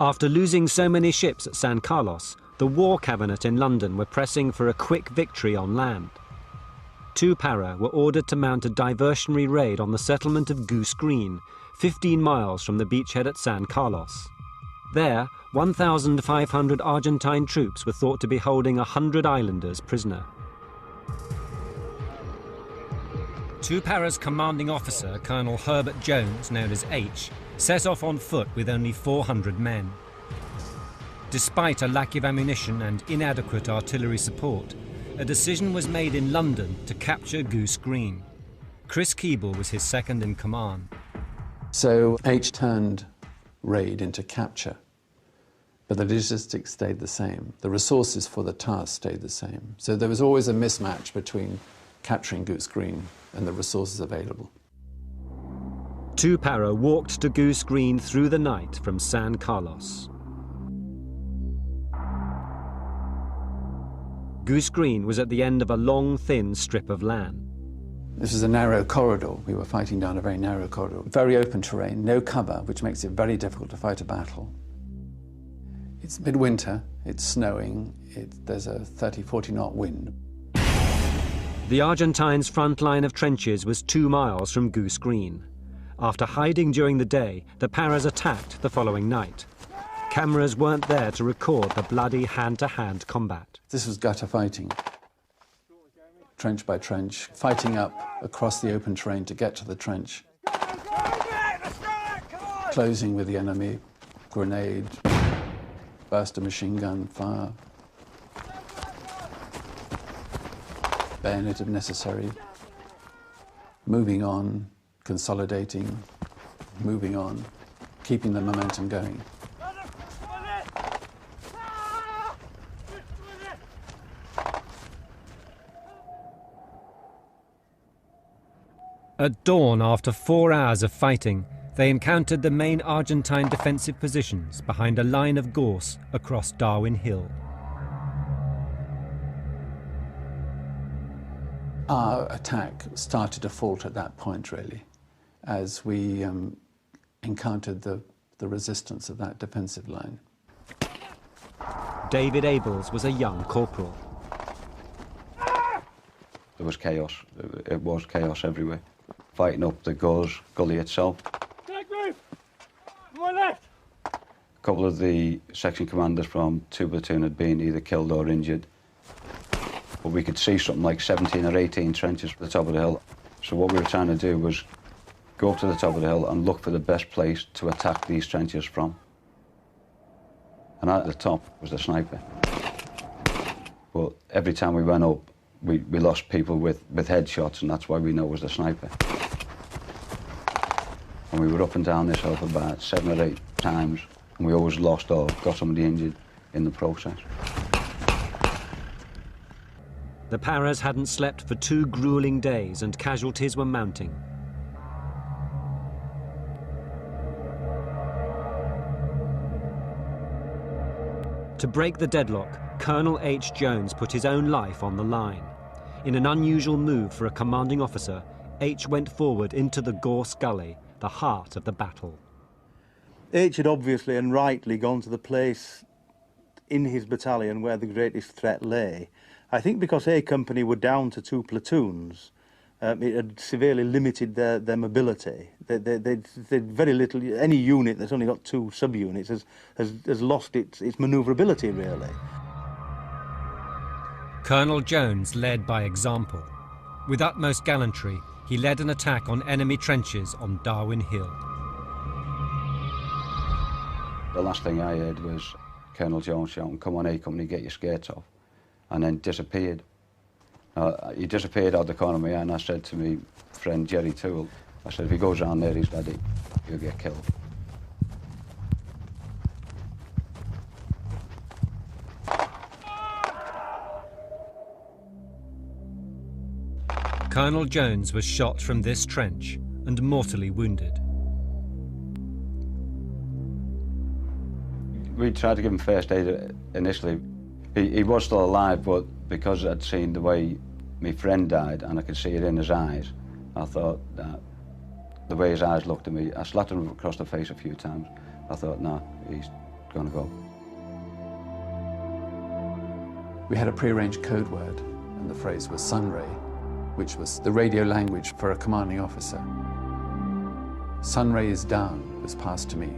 After losing so many ships at San Carlos, the War Cabinet in London were pressing for a quick victory on land. Two para were ordered to mount a diversionary raid on the settlement of Goose Green, 15 miles from the beachhead at San Carlos. There, 1,500 Argentine troops were thought to be holding 100 islanders prisoner. Two para's commanding officer, Colonel Herbert Jones, known as H, set off on foot with only 400 men. Despite a lack of ammunition and inadequate artillery support, a decision was made in London to capture Goose Green. Chris Keeble was his second in command. So H turned raid into capture, but the logistics stayed the same. The resources for the task stayed the same. So there was always a mismatch between capturing Goose Green and the resources available. Two para walked to Goose Green through the night from San Carlos. Goose Green was at the end of a long, thin strip of land. This was a narrow corridor. We were fighting down a very narrow corridor. Very open terrain, no cover, which makes it very difficult to fight a battle. It's midwinter, it's snowing, there's a 30-40 knot wind. The Argentines' front line of trenches was 2 miles from Goose Green. After hiding during the day, the paras attacked the following night. Cameras weren't there to record the bloody hand-to-hand combat. This was gutter fighting. Trench by trench, fighting up across the open terrain to get to the trench. Closing with the enemy, grenade, burst of machine gun fire, bayonet if necessary, moving on, consolidating, moving on, keeping the momentum going. At dawn, after 4 hours of fighting, they encountered the main Argentine defensive positions behind a line of gorse across Darwin Hill. Our attack started to falter at that point, really, as we encountered the resistance of that defensive line. David Abels was a young corporal. There was chaos. It was chaos everywhere. Fighting up the gully itself. Take move! My left! A couple of the section commanders from 2 platoon had been either killed or injured. But we could see something like 17 or 18 trenches at the top of the hill. So what we were trying to do was go up to the top of the hill and look for the best place to attack these trenches from. And at the top was the sniper. But every time we went up, we lost people with headshots, and that's why we know it was the sniper. And we were up and down this hill for about 7 or 8 times, and we always lost or got somebody injured in the process. The paras hadn't slept for 2 grueling days, and casualties were mounting. To break the deadlock, Colonel H. Jones put his own life on the line. In an unusual move for a commanding officer, H went forward into the Gorse Gully, the heart of the battle. H had obviously and rightly gone to the place in his battalion where the greatest threat lay. I think because A Company were down to 2 platoons, it had severely limited their mobility. They'd very little. Any unit that's only got 2 subunits has lost its manoeuvrability, really. Colonel Jones led by example. With utmost gallantry, he led an attack on enemy trenches on Darwin Hill. The last thing I heard was Colonel Jones shouting, "Come on, A Company, get your skates off," and then disappeared. He disappeared out the corner of my eye, and I said to my friend Jerry Toole, I said, if he goes around there, he's ready, he'll get killed. Colonel Jones was shot from this trench and mortally wounded. We tried to give him first aid initially. He was still alive, but because I'd seen the way my friend died and I could see it in his eyes, I thought that the way his eyes looked at me, I slapped him across the face a few times. I thought, no, he's going to go. We had a prearranged code word, and the phrase was sunray, which was the radio language for a commanding officer. Sunray is down was passed to me,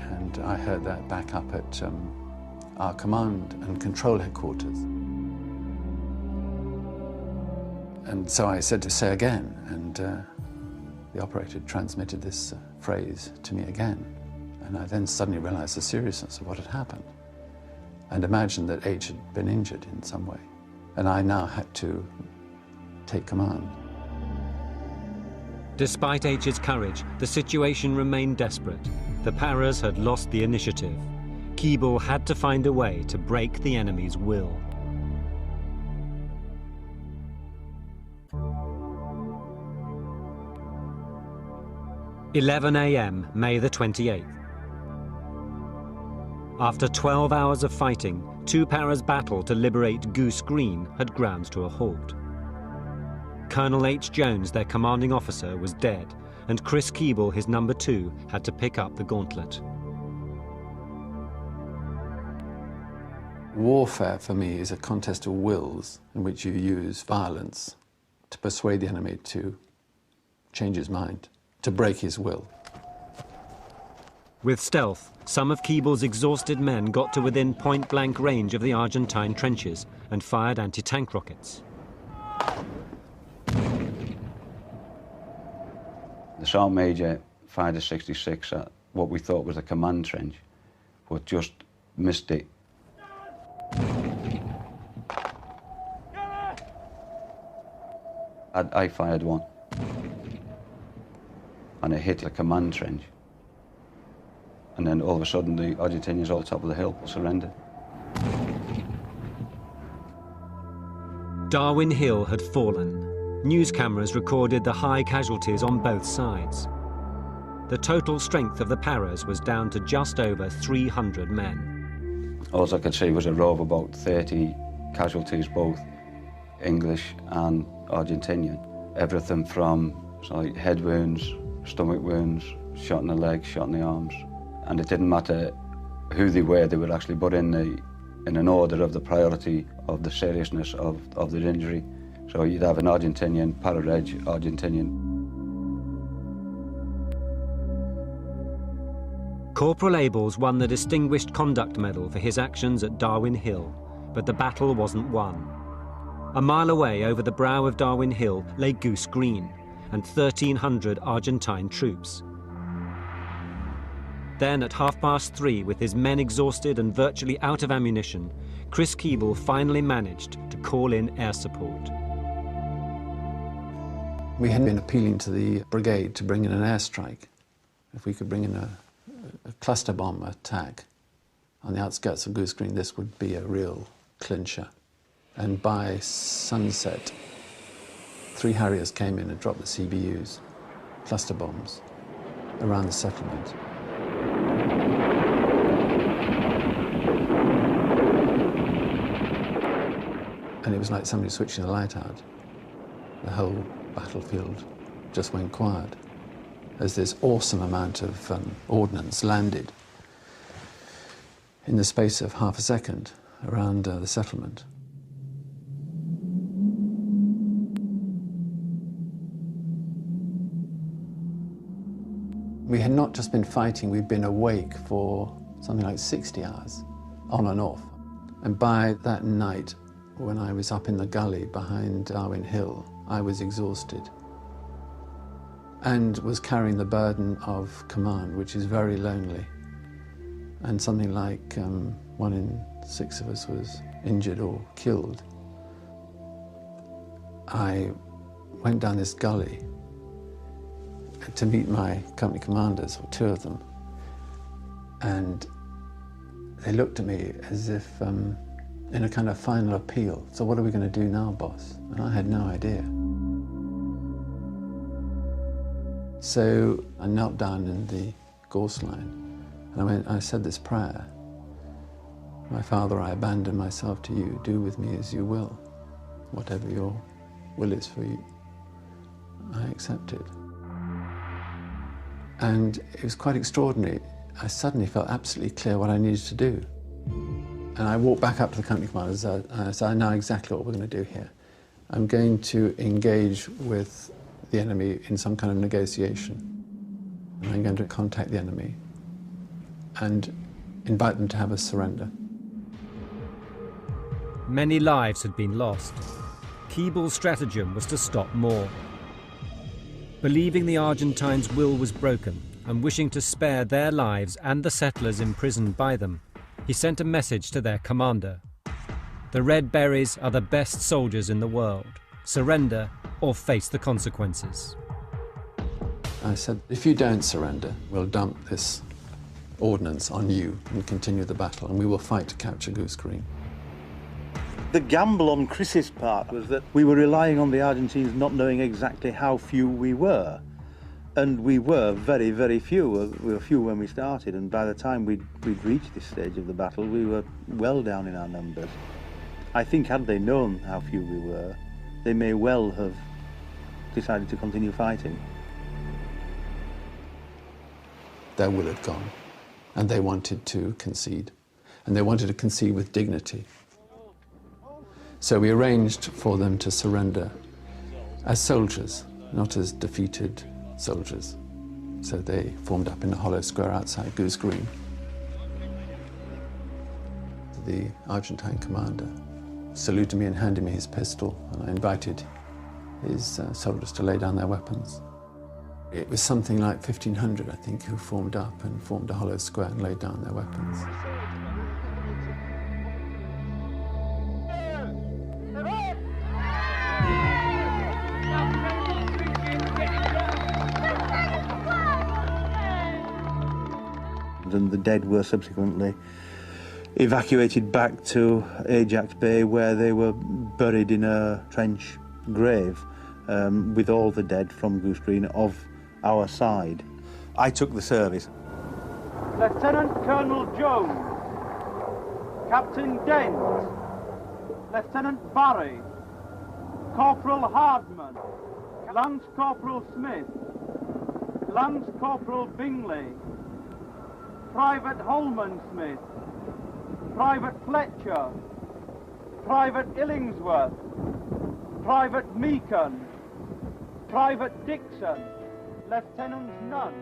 and I heard that back up at our command and control headquarters. And so I said to say again, and the operator transmitted this phrase to me again. And I then suddenly realized the seriousness of what had happened and imagined that H had been injured in some way. And I now had to take command. Despite H's courage, the situation remained desperate. The Paras had lost the initiative. Keble had to find a way to break the enemy's will. (11 a.m., May the 28th. After 12 hours of fighting, two Paras' battle to liberate Goose Green had ground to a halt. Colonel H. Jones, their commanding officer, was dead, and Chris Keble, his number 2, had to pick up the gauntlet. Warfare, for me, is a contest of wills in which you use violence to persuade the enemy to change his mind, to break his will. With stealth, some of Keble's exhausted men got to within point-blank range of the Argentine trenches and fired anti-tank rockets. The Sergeant Major fired a 66 at what we thought was a command trench, but just missed it. I fired one, and it hit a command trench. And then all of a sudden, the Argentinians all top of the hill surrendered. Darwin Hill had fallen. News cameras recorded the high casualties on both sides. The total strength of the Paras was down to just over 300 men. All I could see was a row of about 30 casualties, both English and Argentinian. Everything from head wounds, stomach wounds, shot in the legs, shot in the arms. And it didn't matter who they were actually put in an order of the priority of the seriousness of their injury. So you'd have an Argentinian, para-reg Argentinian. Corporal Abels won the Distinguished Conduct Medal for his actions at Darwin Hill, but the battle wasn't won. A mile away over the brow of Darwin Hill lay Goose Green and 1,300 Argentine troops. Then at 3:30, with his men exhausted and virtually out of ammunition, Chris Keble finally managed to call in air support. We had been appealing to the brigade to bring in an airstrike. If we could bring in a cluster bomb attack on the outskirts of Goose Green, this would be a real clincher. And by sunset, 3 Harriers came in and dropped the CBUs, cluster bombs, around the settlement. And it was like somebody switching the light out. The whole battlefield just went quiet as this awesome amount of ordnance landed in the space of half a second around the settlement. We had not just been fighting, we'd been awake for something like 60 hours, on and off. And by that night, when I was up in the gully behind Darwin Hill, I was exhausted and was carrying the burden of command, which is very lonely. And something like 1 in 6 of us was injured or killed. I went down this gully to meet my company commanders, or 2 of them, and they looked at me as if in a kind of final appeal. So what are we going to do now, boss? And I had no idea. So I knelt down in the gorse line and I said this prayer. My Father, I abandon myself to you. Do with me as you will. Whatever your will is for you, I accept it. And it was quite extraordinary. I suddenly felt absolutely clear what I needed to do. And I walked back up to the company commanders and I said, I know exactly what we're going to do here. I'm going to engage with the enemy in some kind of negotiation. And I'm going to contact the enemy and invite them to have a surrender. Many lives had been lost. Keeble's stratagem was to stop more. Believing the Argentines' will was broken and wishing to spare their lives and the settlers imprisoned by them, he sent a message to their commander. The Red Berets are the best soldiers in the world. Surrender or face the consequences. I said, if you don't surrender, we'll dump this ordnance on you and continue the battle, and we will fight to capture Goose Green. The gamble on Chris's part was that we were relying on the Argentines not knowing exactly how few we were. And we were very, very few. We were few when we started, and by the time we'd reached this stage of the battle, we were well down in our numbers. I think had they known how few we were, they may well have decided to continue fighting. Their will had gone, and they wanted to concede. And they wanted to concede with dignity. So we arranged for them to surrender as soldiers, not as defeated soldiers. So they formed up in a hollow square outside Goose Green. The Argentine commander saluted me and handed me his pistol, and I invited his soldiers to lay down their weapons. It was something like 1,500, I think, who formed up and formed a hollow square and laid down their weapons. And the dead were subsequently evacuated back to Ajax Bay, where they were buried in a trench grave with all the dead from Goose Green of our side. I took the service. Lieutenant Colonel Jones, Captain Dent, Lieutenant Barry, Corporal Hardman, Lance Corporal Smith, Lance Corporal Bingley, Private Holman Smith, Private Fletcher, Private Illingsworth, Private Meakin, Private Dixon, Lieutenant Nunn.